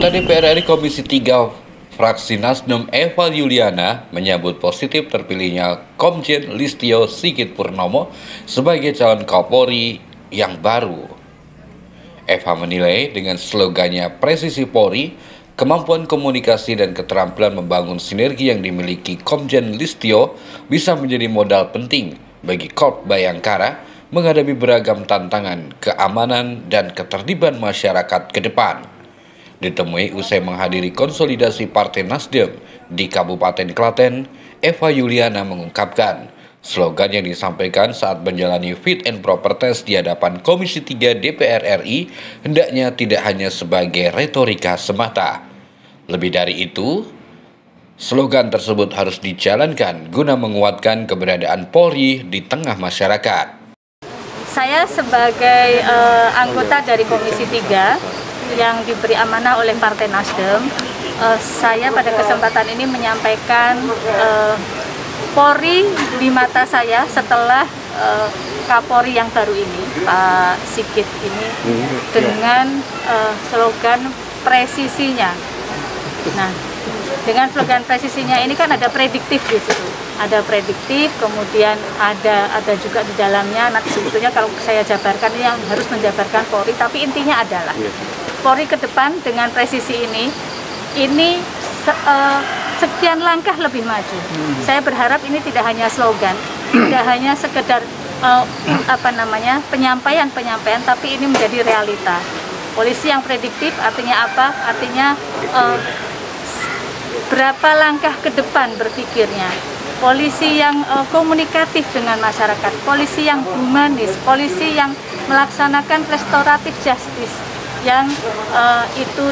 Anggota DPR RI Komisi 3 fraksi Nasdem Eva Yuliana menyambut positif terpilihnya Komjen Listio Sigit Purnomo sebagai calon Kapolri yang baru. Eva menilai dengan slogannya Presisi Polri, kemampuan komunikasi dan keterampilan membangun sinergi yang dimiliki Komjen Listio bisa menjadi modal penting bagi Korps Bayangkara menghadapi beragam tantangan keamanan dan ketertiban masyarakat ke depan. Ditemui usai menghadiri konsolidasi Partai Nasdem di Kabupaten Klaten, Eva Yuliana mengungkapkan slogan yang disampaikan saat menjalani fit and proper test di hadapan Komisi 3 DPR RI hendaknya tidak hanya sebagai retorika semata. Lebih dari itu, slogan tersebut harus dijalankan guna menguatkan keberadaan Polri di tengah masyarakat. Saya sebagai anggota dari Komisi 3 yang diberi amanah oleh Partai Nasdem, saya pada kesempatan ini menyampaikan Polri di mata saya setelah Kapolri yang baru ini, Pak Sigit ini, dengan slogan presisinya. Nah, dengan slogan presisinya ini kan ada prediktif di situ. Ada prediktif, kemudian ada juga di dalamnya, nanti sebetulnya kalau saya jabarkan yang harus menjabarkan Polri, tapi intinya adalah Polri ke depan dengan presisi ini sekian langkah lebih maju. Saya berharap ini tidak hanya slogan, tidak hanya sekedar penyampaian, tapi ini menjadi realita. Polisi yang prediktif artinya apa? Artinya berapa langkah ke depan berpikirnya. Polisi yang komunikatif dengan masyarakat, polisi yang humanis, polisi yang melaksanakan restoratif justice yang itu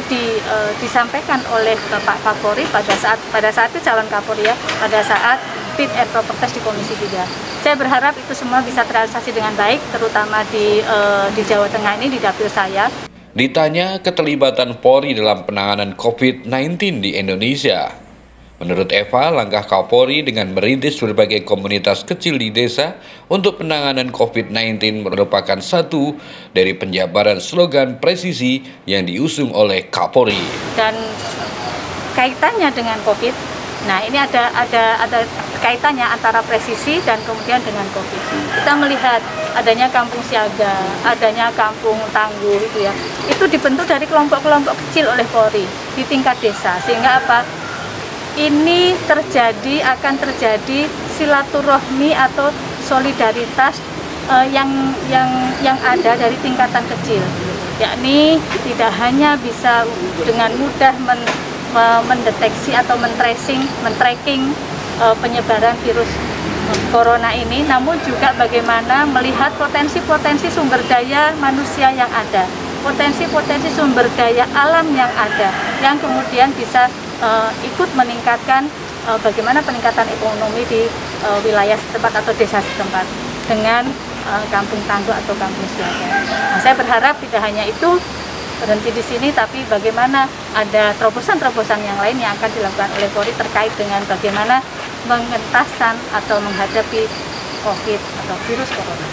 disampaikan oleh Bapak Kapolri pada saat itu calon Kapolri ya, pada saat fit and proper test di Komisi 3. Saya berharap itu semua bisa terrealisasi dengan baik, terutama di Jawa Tengah ini, di dapil saya. Ditanya keterlibatan Polri dalam penanganan COVID-19 di Indonesia, menurut Eva, langkah Kapolri dengan merintis berbagai komunitas kecil di desa untuk penanganan COVID-19 merupakan satu dari penjabaran slogan presisi yang diusung oleh Kapolri. Dan kaitannya dengan COVID, nah ini ada kaitannya antara presisi dan kemudian dengan COVID. Kita melihat adanya kampung siaga, adanya kampung tangguh itu ya, itu dibentuk dari kelompok-kelompok kecil oleh Polri di tingkat desa, sehingga apa? Ini akan terjadi silaturahmi atau solidaritas yang ada dari tingkatan kecil, yakni tidak hanya bisa dengan mudah mendeteksi atau men-tracking penyebaran virus corona ini, namun juga bagaimana melihat potensi-potensi sumber daya manusia yang ada, potensi-potensi sumber daya alam yang ada, yang kemudian bisa ikut meningkatkan bagaimana peningkatan ekonomi di wilayah setempat atau desa setempat dengan kampung tangguh atau kampung siaga. Nah, saya berharap tidak hanya itu berhenti di sini, tapi bagaimana ada terobosan-terobosan yang lain yang akan dilakukan oleh Polri terkait dengan bagaimana mengentasan atau menghadapi COVID atau virus corona.